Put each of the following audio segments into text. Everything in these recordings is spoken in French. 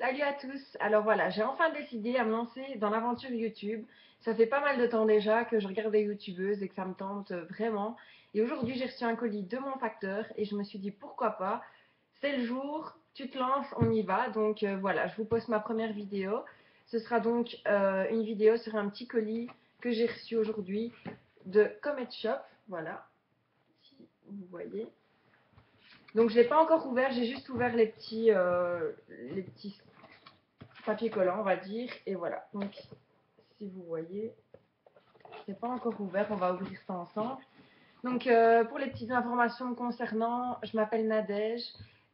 Salut à tous. Alors voilà, j'ai enfin décidé à me lancer dans l'aventure YouTube. Ça fait pas mal de temps déjà que je regarde des youtubeuses et que ça me tente vraiment. Et aujourd'hui, j'ai reçu un colis de mon facteur et je me suis dit pourquoi pas. C'est le jour, tu te lances, on y va. Donc voilà, je vous poste ma première vidéo. Ce sera donc une vidéo sur un petit colis que j'ai reçu aujourd'hui de Comet Shop. Voilà, si vous voyez. Donc je l'ai pas encore ouvert, j'ai juste ouvert les petits papier collant, on va dire. Et voilà. Donc, si vous voyez, c'est pas encore ouvert. On va ouvrir ça ensemble. Donc, pour les petites informations me concernant, je m'appelle Nadège.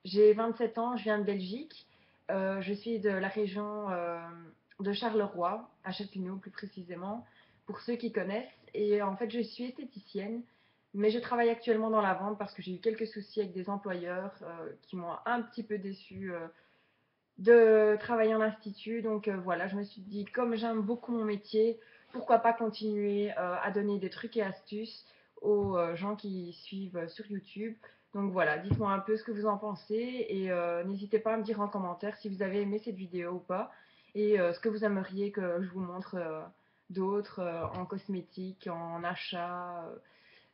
J'ai 27 ans. Je viens de Belgique. Je suis de la région de Charleroi, à Châtellerault plus précisément, pour ceux qui connaissent. Et en fait, je suis esthéticienne. Mais je travaille actuellement dans la vente parce que j'ai eu quelques soucis avec des employeurs qui m'ont un petit peu déçue de travailler en institut. Donc voilà, je me suis dit, comme j'aime beaucoup mon métier, pourquoi pas continuer à donner des trucs et astuces aux gens qui suivent sur YouTube. Donc voilà, dites-moi un peu ce que vous en pensez et n'hésitez pas à me dire en commentaire si vous avez aimé cette vidéo ou pas et ce que vous aimeriez que je vous montre d'autres en cosmétique, en achat,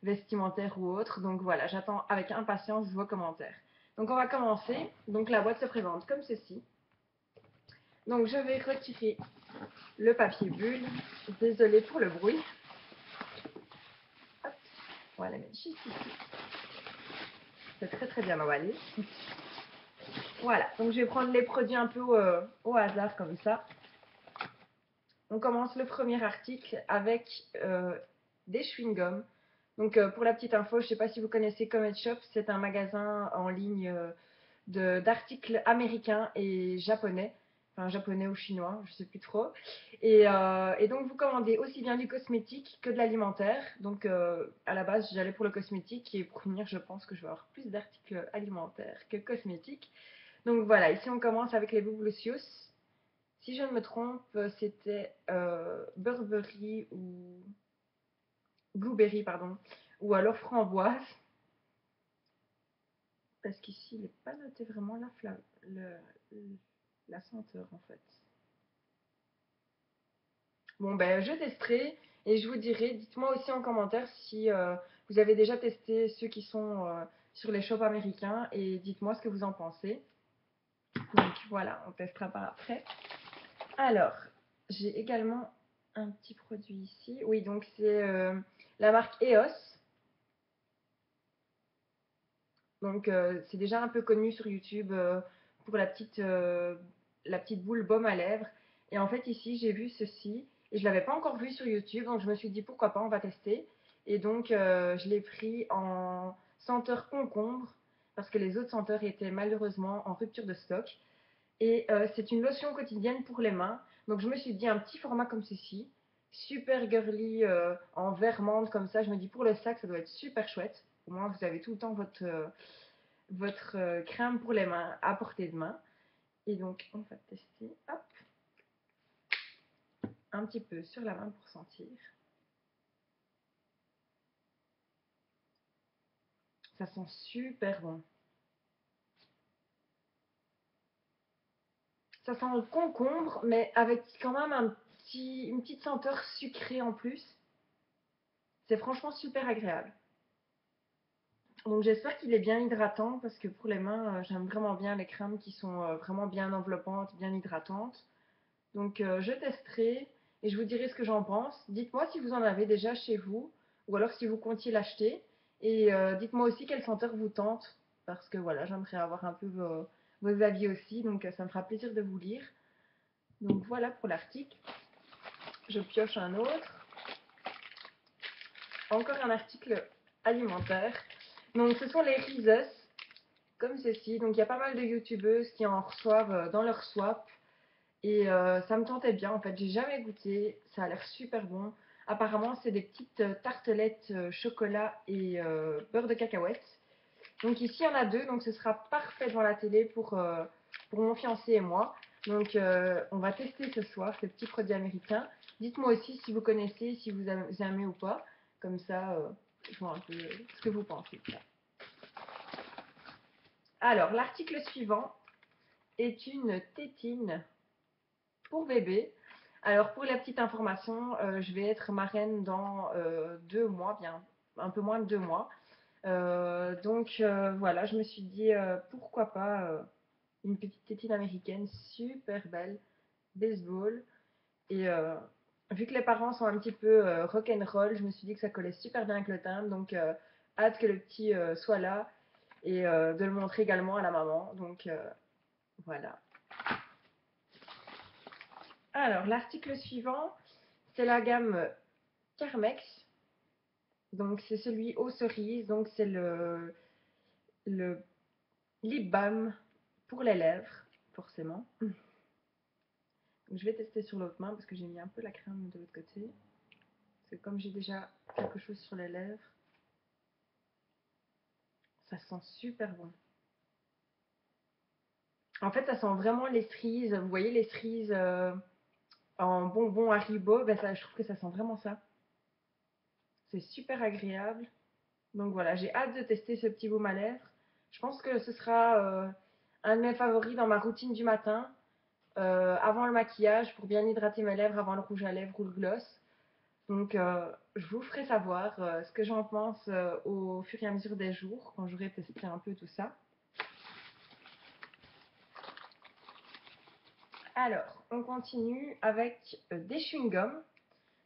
vestimentaire ou autre. Donc voilà, j'attends avec impatience vos commentaires. Donc on va commencer. Donc la boîte se présente comme ceci. Donc je vais retirer le papier bulle. Désolée pour le bruit. Hop, on va la mettre juste ici. C'est très très bien emballé. Voilà, donc je vais prendre les produits un peu au hasard comme ça. On commence le premier article avec des chewing-gums. Donc pour la petite info, je ne sais pas si vous connaissez Comet Shop, c'est un magasin en ligne d'articles américains et japonais. Enfin japonais ou chinois, je ne sais plus trop. Et donc vous commandez aussi bien du cosmétique que de l'alimentaire. Donc à la base j'allais pour le cosmétique et pour finir je pense que je vais avoir plus d'articles alimentaires que cosmétiques. Donc voilà, ici on commence avec les Bubblicious. Si je ne me trompe, c'était Burberry ou Blueberry, pardon, ou alors framboise. Parce qu'ici, il n'est pas noté vraiment la senteur en fait. Bon, ben je testerai et je vous dirai. Dites-moi aussi en commentaire si vous avez déjà testé ceux qui sont sur les shops américains et dites-moi ce que vous en pensez. Donc voilà, on testera par après. Alors, j'ai également un petit produit ici. Oui, donc c'est la marque EOS. Donc c'est déjà un peu connu sur YouTube pour la petite boule baume à lèvres. Et en fait ici j'ai vu ceci et je ne l'avais pas encore vu sur YouTube, donc je me suis dit pourquoi pas, on va tester. Et donc je l'ai pris en senteur concombre parce que les autres senteurs étaient malheureusement en rupture de stock. Et c'est une lotion quotidienne pour les mains. Donc je me suis dit un petit format comme ceci, super girly en vert menthe comme ça. Je me dis pour le sac ça doit être super chouette. Au moins vous avez tout le temps votre crème pour les mains à portée de main. Et donc on va tester, hop, un petit peu sur la main pour sentir. Ça sent super bon. Ça sent le concombre, mais avec quand même une petite senteur sucrée en plus. C'est franchement super agréable. Donc j'espère qu'il est bien hydratant parce que pour les mains, j'aime vraiment bien les crèmes qui sont vraiment bien enveloppantes, bien hydratantes. Donc je testerai et je vous dirai ce que j'en pense. Dites-moi si vous en avez déjà chez vous ou alors si vous comptiez l'acheter. Et dites-moi aussi quelle senteur vous tente parce que voilà, j'aimerais avoir un peu vos avis aussi. Donc ça me fera plaisir de vous lire. Donc voilà pour l'article. Je pioche un autre. Encore un article alimentaire. Donc ce sont les Reese's, comme ceci. Donc il y a pas mal de youtubeuses qui en reçoivent dans leur swap. Et ça me tentait bien. En fait, j'ai jamais goûté. Ça a l'air super bon. Apparemment, c'est des petites tartelettes chocolat et beurre de cacahuète. Donc ici, il y en a deux. Donc ce sera parfait devant la télé pour mon fiancé et moi. Donc on va tester ce soir ces petits produits américains. Dites-moi aussi si vous connaissez, si vous aimez ou pas. Comme ça, je vois un peu ce que vous pensez de ça. Alors, l'article suivant, est une tétine pour bébé. Alors pour la petite information, je vais être marraine dans 2 mois, bien un peu moins de 2 mois. Voilà, je me suis dit pourquoi pas une petite tétine américaine super belle, baseball. Et vu que les parents sont un petit peu rock'n'roll, je me suis dit que ça collait super bien avec le thème. Donc hâte que le petit soit là et de le montrer également à la maman. Donc voilà. Alors l'article suivant, c'est la gamme Carmex. Donc c'est celui aux cerises. Donc c'est le lip balm pour les lèvres, forcément. Donc, je vais tester sur l'autre main parce que j'ai mis un peu la crème de l'autre côté. Parce que comme j'ai déjà quelque chose sur les lèvres, ça sent super bon. En fait, ça sent vraiment les cerises. Vous voyez les cerises en bonbons Haribo, ben ça, je trouve que ça sent vraiment ça. C'est super agréable. Donc voilà, j'ai hâte de tester ce petit baume à lèvres. Je pense que ce sera un de mes favoris dans ma routine du matin, avant le maquillage, pour bien hydrater mes lèvres avant le rouge à lèvres ou le gloss. Donc je vous ferai savoir ce que j'en pense au fur et à mesure des jours, quand j'aurai testé un peu tout ça. Alors, on continue avec des chewing-gums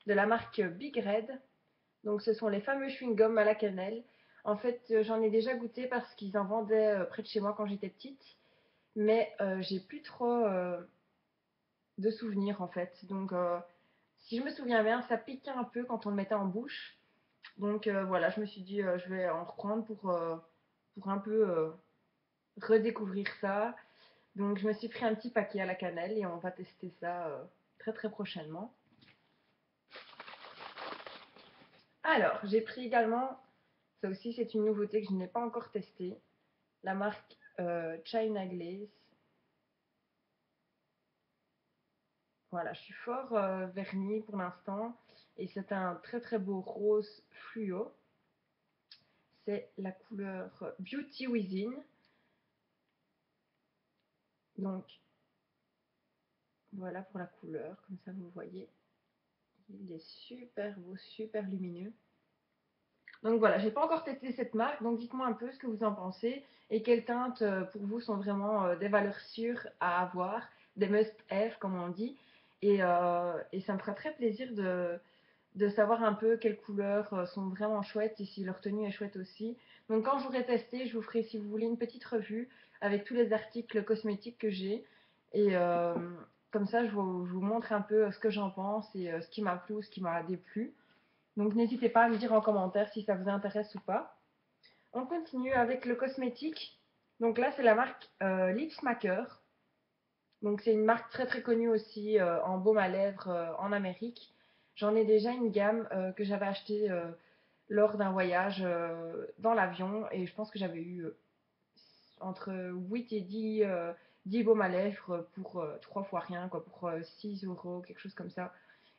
de la marque Big Red. Donc ce sont les fameux chewing-gums à la cannelle. En fait, j'en ai déjà goûté parce qu'ils en vendaient près de chez moi quand j'étais petite. Mais j'ai plus trop de souvenirs en fait. Donc si je me souviens bien, ça piquait un peu quand on le mettait en bouche. Donc voilà, je me suis dit je vais en reprendre pour un peu redécouvrir ça. Donc je me suis pris un petit paquet à la cannelle et on va tester ça très très prochainement. Alors, j'ai pris également, ça aussi c'est une nouveauté que je n'ai pas encore testée, la marque China Glaze. Voilà, je suis fort vernis pour l'instant et c'est un très très beau rose fluo. C'est la couleur Beauty Within. Donc voilà pour la couleur, comme ça vous voyez. Il est super beau, super lumineux. Donc voilà, j'ai pas encore testé cette marque, donc dites-moi un peu ce que vous en pensez et quelles teintes pour vous sont vraiment des valeurs sûres à avoir, des must-have comme on dit. Et ça me fera très plaisir de savoir un peu quelles couleurs sont vraiment chouettes et si leur tenue est chouette aussi. Donc quand j'aurai testé, je vous ferai si vous voulez une petite revue avec tous les articles cosmétiques que j'ai. Et comme ça, je vous montre un peu ce que j'en pense et ce qui m'a plu ou ce qui m'a déplu. Donc n'hésitez pas à me dire en commentaire si ça vous intéresse ou pas. On continue avec le cosmétique. Donc là, c'est la marque Lipsmaker. Donc c'est une marque très très connue aussi en baume à lèvres en Amérique. J'en ai déjà une gamme que j'avais achetée lors d'un voyage dans l'avion et je pense que j'avais eu entre 8 et 10 baumes à lèvres pour 3 fois rien, quoi, pour 6 euros, quelque chose comme ça.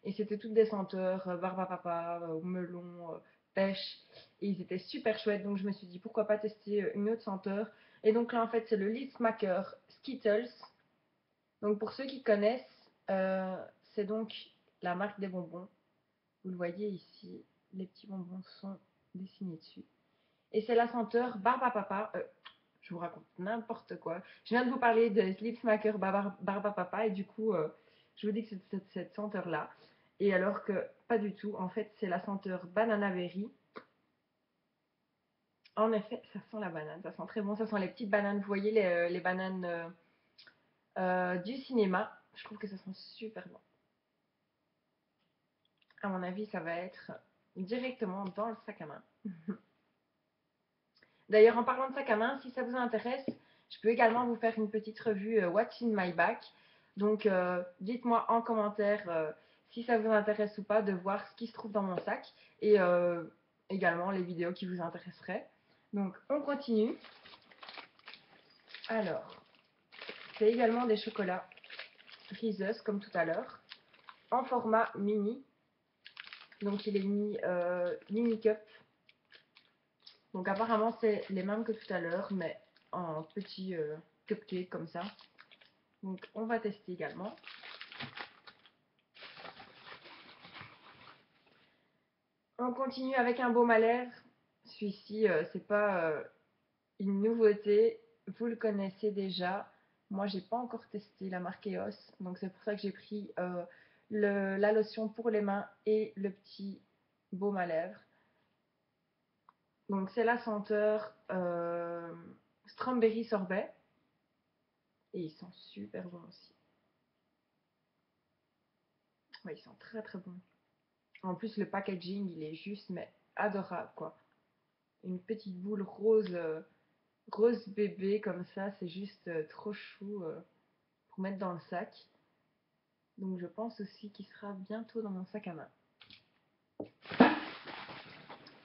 Et c'était toutes des senteurs, barbe à papa, melon, pêche. Et ils étaient super chouettes, donc je me suis dit pourquoi pas tester une autre senteur. Et donc là en fait c'est le Lip Smacker Skittles. Donc pour ceux qui connaissent, c'est donc la marque des bonbons. Vous le voyez ici, les petits bonbons sont dessinés dessus. Et c'est la senteur barbe à papa. Je vous raconte n'importe quoi. Je viens de vous parler de Sleep Smacker barbe à papa et du coup, je vous dis que c'est cette senteur-là. Et alors que pas du tout. En fait, c'est la senteur banana berry. En effet, ça sent la banane. Ça sent très bon. Ça sent les petites bananes. Vous voyez les bananes du cinéma. Je trouve que ça sent super bon. À mon avis, ça va être directement dans le sac à main. D'ailleurs, en parlant de sac à main, si ça vous intéresse, je peux également vous faire une petite revue What's in my bag. Donc, dites-moi en commentaire si ça vous intéresse ou pas de voir ce qui se trouve dans mon sac et également les vidéos qui vous intéresseraient. Donc, on continue. Alors, c'est également des chocolats Reese's comme tout à l'heure en format mini. Donc, il est mis mini cup. Donc apparemment c'est les mêmes que tout à l'heure, mais en petit cupcake comme ça. Donc on va tester également. On continue avec un baume à lèvres. Celui-ci, c'est pas une nouveauté. Vous le connaissez déjà. Moi, j'ai pas encore testé la marque EOS. Donc c'est pour ça que j'ai pris la lotion pour les mains et le petit baume à lèvres. Donc c'est la senteur strawberry sorbet. Et ils sont super bons aussi. Ouais, ils sont très très bons. En plus, le packaging, il est juste, mais adorable, quoi. Une petite boule rose, rose bébé comme ça, c'est juste trop chou pour mettre dans le sac. Donc je pense aussi qu'il sera bientôt dans mon sac à main.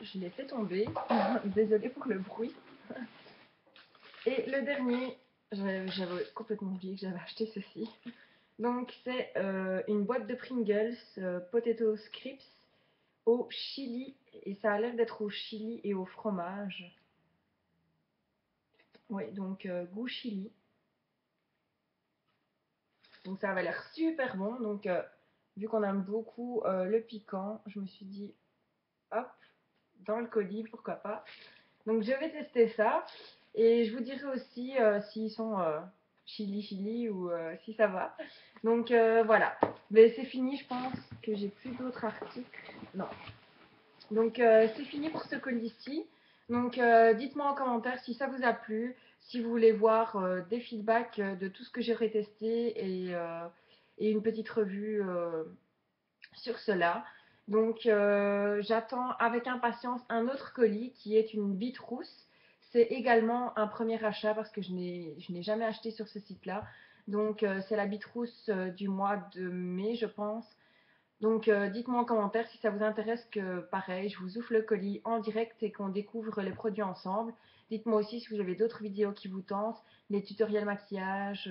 Je l'ai fait tomber. Désolée pour le bruit. Et le dernier, j'avais complètement oublié que j'avais acheté ceci. Donc c'est une boîte de Pringles Potato Crisps au chili. Et ça a l'air d'être au chili et au fromage. Oui, donc goût chili. Donc ça avait l'air super bon. Donc vu qu'on aime beaucoup le piquant, je me suis dit, hop, dans le colis, pourquoi pas. Donc je vais tester ça. Et je vous dirai aussi s'ils sont chili ou si ça va. Donc voilà. Mais c'est fini, je pense que j'ai plus d'autres articles. Non. Donc c'est fini pour ce colis-ci. Donc dites-moi en commentaire si ça vous a plu, si vous voulez voir des feedbacks de tout ce que j'ai retesté et une petite revue sur cela. Donc j'attends avec impatience un autre colis qui est une bite rousse. C'est également un premier achat parce que je n'ai jamais acheté sur ce site-là. Donc c'est la bite rousse du mois de mai, je pense. Donc dites-moi en commentaire si ça vous intéresse que pareil, je vous ouvre le colis en direct et qu'on découvre les produits ensemble. Dites-moi aussi si vous avez d'autres vidéos qui vous tentent, les tutoriels maquillage,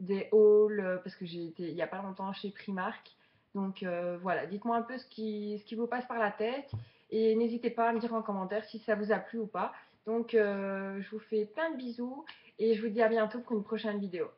des hauls, parce que j'ai été il n'y a pas longtemps chez Primark. Donc voilà, dites-moi un peu ce qui vous passe par la tête et n'hésitez pas à me dire en commentaire si ça vous a plu ou pas. Donc je vous fais plein de bisous et je vous dis à bientôt pour une prochaine vidéo.